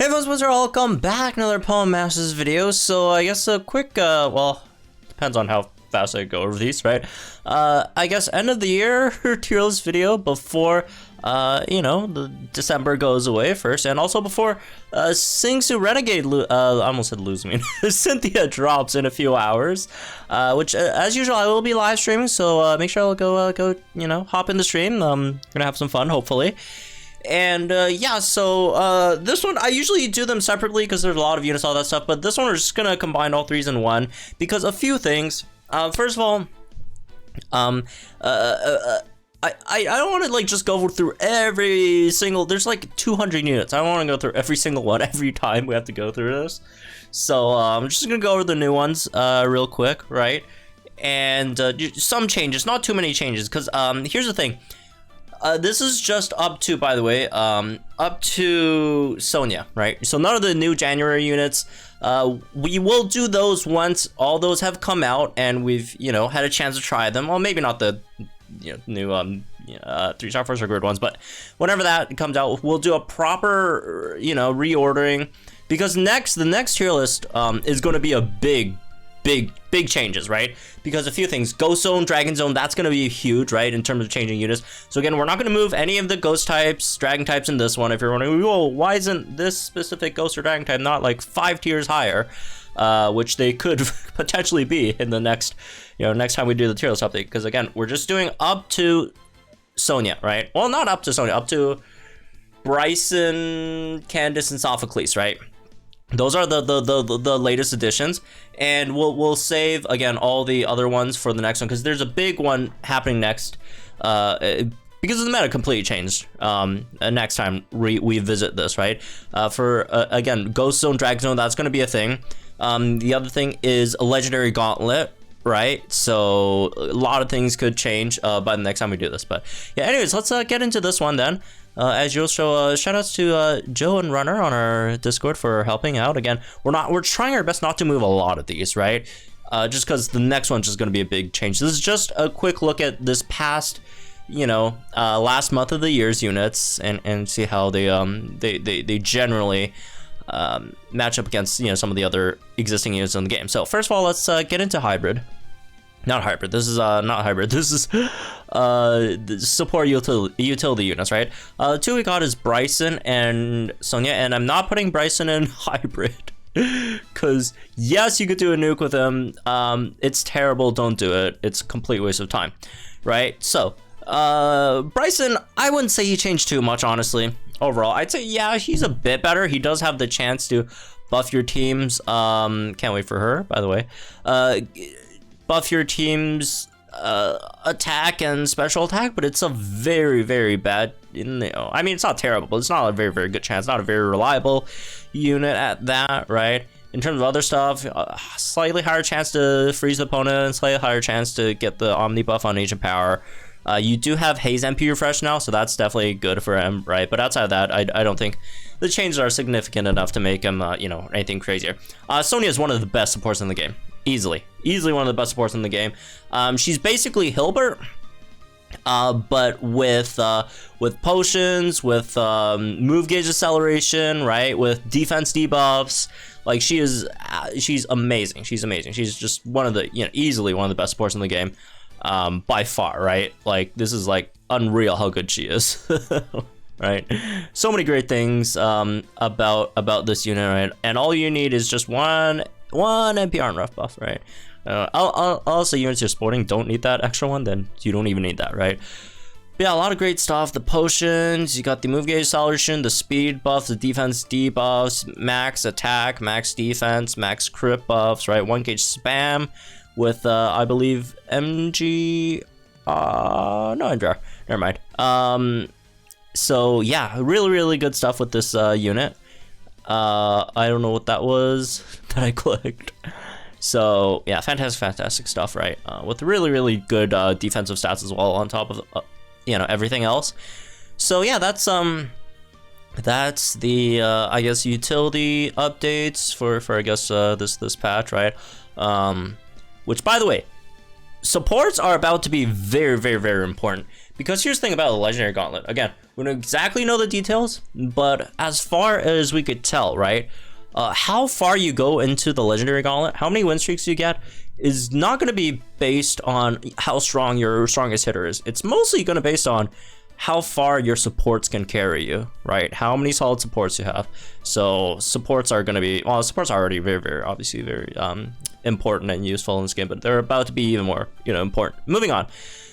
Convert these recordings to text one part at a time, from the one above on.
Hey folks, welcome back, another Poem Masters video. So I guess a quick, well, depends on how fast I go over these, right? I guess end of the year tier list video before, you know, the December goes away first, and also before Singsu Renegade, I almost said lose me, Cynthia drops in a few hours, which as usual I will be live streaming, so make sure I'll go, you know, hop in the stream. Gonna have some fun, hopefully. And yeah, so this one, I usually do them separately because there's a lot of units, all that stuff, but this one we're just gonna combine all threes in one because a few things. First of all, I don't want to like just go through every single, there's like 200 units. I don't want to go through every single one every time we have to go through this. So I'm just gonna go over the new ones real quick, right? And some changes, not too many changes, because here's the thing. This is just up to, by the way, up to Sonya, right? So none of the new January units. We will do those once all those have come out and we've, you know, had a chance to try them. Well, maybe not the, you know, new 3-star 4-star grid ones, but whenever that comes out, we'll do a proper, you know, reordering, because the next tier list is going to be a big changes, right? Because a few things, Ghost Zone, Dragon Zone, that's going to be huge, right, in terms of changing units. So again, we're not going to move any of the Ghost types, Dragon types in this one. If you're wondering, well, why isn't this specific Ghost or Dragon type not like 5 tiers higher, which they could potentially be in the next, you know, next time we do the tier list update? Because again, we're just doing up to Sonya, right? Well, not up to Sonya, up to Bryson, Candace, and Sophocles, right? Those are the latest additions, and we'll save again all the other ones for the next one, because there's a big one happening next, because the meta completely changed. Next time we visit this, right? For again, Ghost Zone, Dragon Zone, that's going to be a thing. The other thing is a Legendary Gauntlet, right? So a lot of things could change by the next time we do this. But yeah, anyways, let's get into this one then. As usual, so shout outs to Joe and Runner on our Discord for helping out. Again, we're trying our best not to move a lot of these, right? Just because the next one's just going to be a big change. This is just a quick look at this past, you know, last month of the year's units, and see how they generally match up against, you know, some of the other existing units in the game. So first of all, let's get into hybrid. Not hybrid. This is not hybrid. This is support utility units, right? Two we got is Bryson and Sonya, and I'm not putting Bryson in hybrid because yes, you could do a nuke with him. It's terrible. Don't do it. It's a complete waste of time, right? So Bryson, I wouldn't say he changed too much, honestly. Overall, I'd say yeah, he's a bit better. He does have the chance to buff your teams. Can't wait for her, by the way. Buff your team's attack and special attack, but it's a very bad, you know, I mean, it's not terrible, but it's not a very good chance, not a very reliable unit at that, right? In terms of other stuff, slightly higher chance to freeze the opponent, slightly higher chance to get the Omni buff on Agent Power. You do have Haze MP refresh now, so that's definitely good for him, right? But outside of that, I don't think the changes are significant enough to make him, you know, anything crazier. Sonya is one of the best supports in the game. Easily one of the best supports in the game. She's basically Hilbert, but with potions, with move gauge acceleration, right? With defense debuffs. Like she's amazing. She's amazing. She's just one of the, you know, easily one of the best supports in the game, by far, right? Like this is like unreal how good she is. Right, so many great things about this unit, right? And all you need is just one NPR and rough buff, right? I'll say units you're sporting don't need that extra one, then you don't even need that, right? But yeah, a lot of great stuff. The potions, you got the move gauge acceleration, the speed buffs, the defense debuffs, max attack, max defense, max crit buffs, right? 1 gauge spam with I believe MG, no MDR, never mind. So yeah, really good stuff with this unit. I don't know what that was that I clicked. So yeah, fantastic stuff, right? With really good defensive stats as well on top of you know, everything else. So yeah, that's the I guess utility updates for I guess this patch, right? Which by the way, supports are about to be very important, Because here's the thing about the Legendary Gauntlet. Again, we don't exactly know the details, but as far as we could tell, right? How far you go into the Legendary Gauntlet, how many win streaks you get, is not going to be based on how strong your strongest hitter is. It's mostly going to be based on how far your supports can carry you, right? How many solid supports you have. So supports are going to be, well, supports are already very, obviously very important and useful in this game, but they're about to be even more, important. Moving on.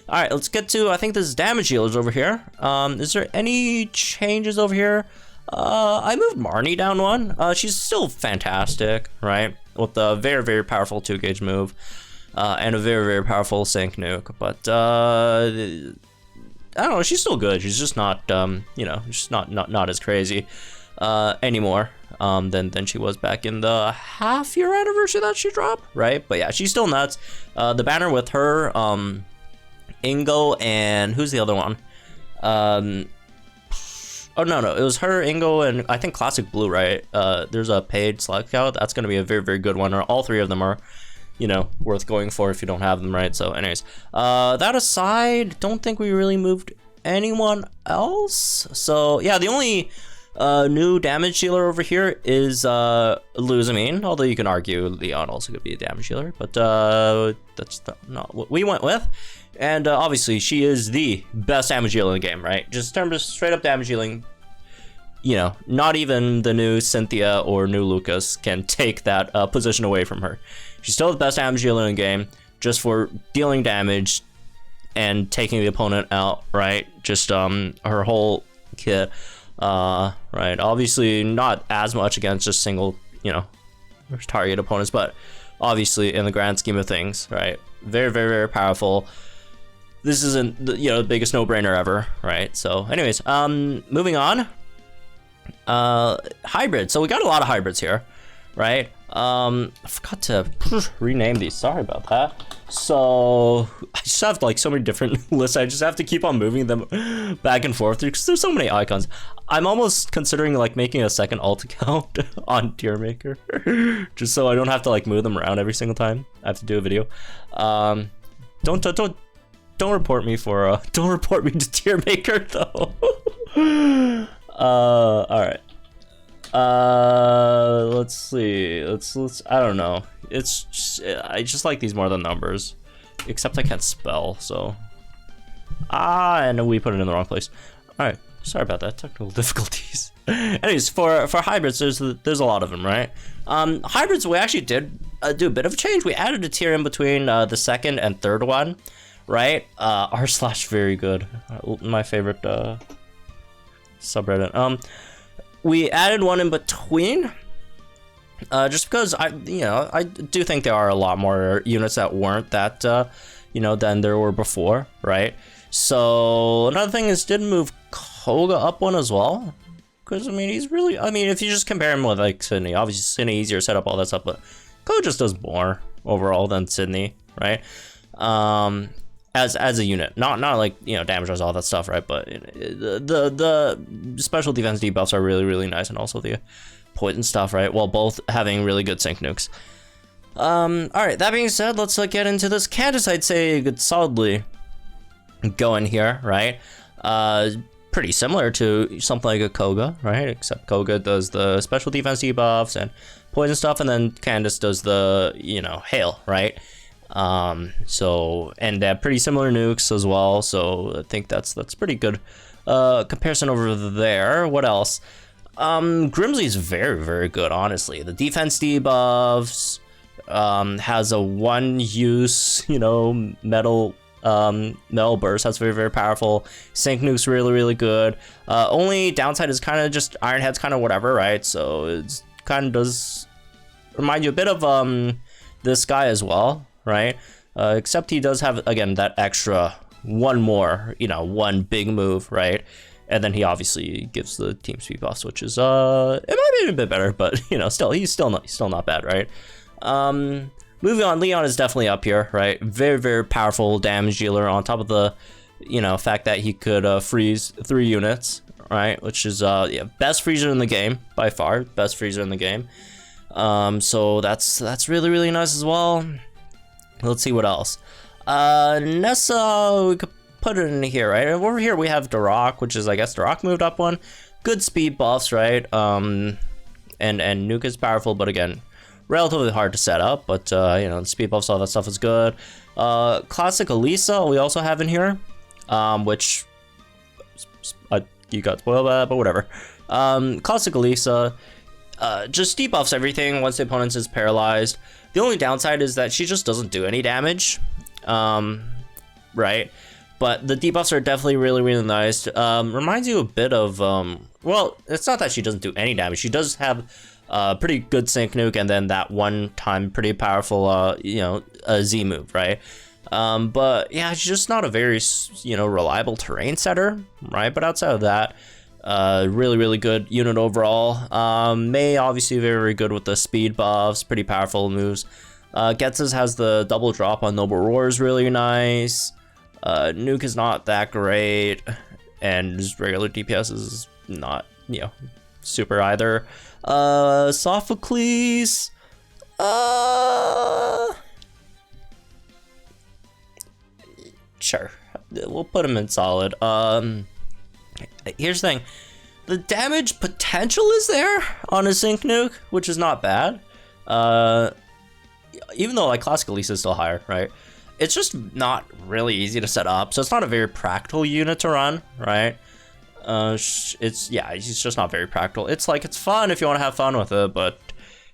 All right, let's get to, I think this is damage healers over here. Is there any changes over here? I moved Marnie down one. She's still fantastic, right? With a very, very powerful 2-gauge move and a very, very powerful sync nuke. But I don't know, she's still good. She's just not, she's not as crazy anymore than she was back in the half-year anniversary that she dropped, right? But yeah, she's still nuts. The banner with her, Ingo, and who's the other one? Oh, no, it was her, Ingo, and I think Classic Blue, right? There's a paid select out. That's going to be a very, very good one. Or all three of them are, worth going for if you don't have them, right? So anyways, that aside, don't think we really moved anyone else. So yeah, the only new damage healer over here is Datamined, although you can argue Leon also could be a damage healer, but that's not what we went with. And obviously, she is the best damage healer in the game, right? Just in terms of straight up damage healing, not even the new Cynthia or new Lucas can take that position away from her. She's still the best damage healer in the game, just for dealing damage and taking the opponent out, right? Just her whole kit, right? Obviously, not as much against just single, target opponents, but obviously in the grand scheme of things, right? Very, very, very powerful. This isn't the biggest no-brainer ever, right? So anyways, moving on. Hybrid. So we got a lot of hybrids here, right? I forgot to rename these. Sorry about that. So I just have like so many different lists. I just have to keep on moving them back and forth because there's so many icons. I'm almost considering like making a second alt account on Tier Maker, just so I don't have to like move them around every single time I have to do a video. Don't report me for don't report me to Tier Maker though. All right. Let's see. Let's. I don't know. It's just, I just like these more than numbers, except I can't spell. So and we put it in the wrong place. All right. Sorry about that. Technical difficulties. Anyways, for hybrids, there's a lot of them, right? Hybrids, we actually did do a bit of a change. We added a tier in between the second and third one, right? r/ very good. My favorite subreddit. We added one in between, just because I do think there are a lot more units that weren't that than there were before, right? So another thing is, did move Koga up one as well, because he's really, if you just compare him with like Sydney, obviously Sydney easier to set up all that stuff, but Koga just does more overall than Sydney, right? As a unit, not like damage does all that stuff, right? But the special defense debuffs are really, really nice, and also the poison stuff, right? While both having really good sync nukes. All right, that being said, let's get into this. Candace, I'd say, could solidly go in here, right? Pretty similar to something like a Koga, right? Except Koga does the special defense debuffs and poison stuff, and then Candace does the hail, right? And they have pretty similar nukes as well, so I think that's pretty good comparison over there. What else? Grimsley's very, very good, honestly. The defense debuffs, has a one-use, metal burst. That's very, very powerful. Sync nuke's really, really good. Only downside is kind of just Iron Head's kind of whatever, right? So it's kind of does remind you a bit of this guy as well, right? Except he does have, again, that extra one more, one big move, right? And then he obviously gives the team speed buffs, which is it might be a bit better, but he's still not bad, right? Moving on, Leon is definitely up here, right? Very, very powerful damage dealer on top of the, fact that he could freeze 3 units, right? Which is best freezer in the game by far, best freezer in the game. So that's really, really nice as well. Let's see what else. Nessa, we could put it in here, right? Over here we have Darok, which is, I guess, Darok moved up one. Good speed buffs, right? And Nuke is powerful, but again, relatively hard to set up. But you know, the speed buffs, all that stuff is good. Classic Elisa we also have in here, which you got spoiled by that, but whatever. Classic Elisa just debuffs everything once the opponent is paralyzed. The only downside is that she just doesn't do any damage, right? But the debuffs are definitely really, really nice. Reminds you a bit of, well, it's not that she doesn't do any damage. She does have pretty good sync nuke, and then that one time pretty powerful, you know, Z move, right? But yeah, she's just not a very, you know, reliable terrain setter, right? But outside of that, really, really good unit overall. Mei obviously very, very good with the speed buffs, pretty powerful moves. Getz's has the double drop on Noble Roar is really nice. Nuke is not that great, and just regular DPS is not, you know, super either. Sophocles, sure, we'll put him in solid. Here's the thing, the damage potential is there on a sync nuke, which is not bad. Even though like classic Elisa is still higher, right? It's just not really easy to set up, so it's not a very practical unit to run, right? It's just not very practical. It's like, it's fun if you want to have fun with it, but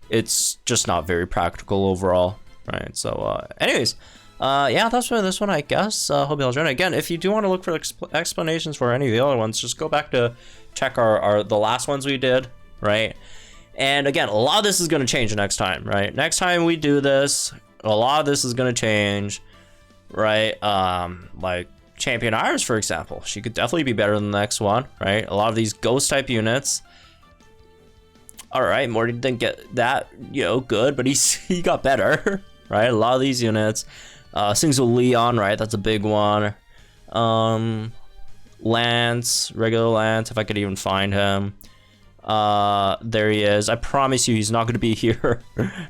it's just not very practical overall, right? So anyways, yeah, that's for this one, I guess. Hope you all enjoyed it. Again, if you do want to look for explanations for any of the other ones, just go back to check the last ones we did, right? And again, a lot of this is going to change next time, right? Next time we do this, a lot of this is going to change, right? Like Champion Iris, for example, she could definitely be better than the next one, right? A lot of these ghost type units. All right, Morty didn't get that, you know, good, but he got better, right? A lot of these units. Things with Leon, right? That's a big one. Lance, regular Lance, if I could even find him. There he is. I promise you he's not going to be here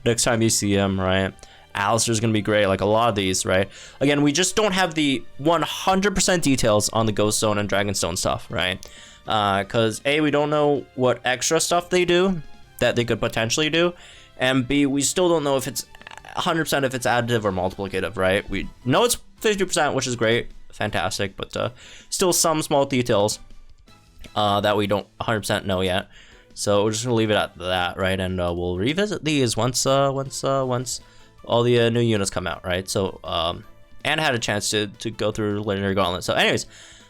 next time you see him, right? Alistair's going to be great, like a lot of these, right? Again, we just don't have the 100% details on the Ghost Stone and Dragonstone stuff, right? Because A, we don't know what extra stuff they do that they could potentially do, and B, we still don't know if it's 100% if it's additive or multiplicative, right? We know it's 50%, which is great, fantastic, but still some small details that we don't 100% know yet. So we're just gonna leave it at that, right? And we'll revisit these once all the new units come out, right? So and had a chance to go through Legendary Gauntlet. So anyways,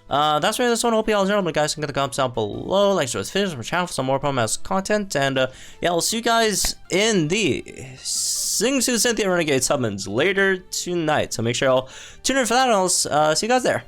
that's really this one. Hope you all enjoyed. But guys, can get the comments down below, like, share this video, my channel for some more promo content, and yeah, I'll see you guys in the Sing to Cynthia Renegade summons later tonight. So make sure y'all tune in for that, and I'll see you guys there.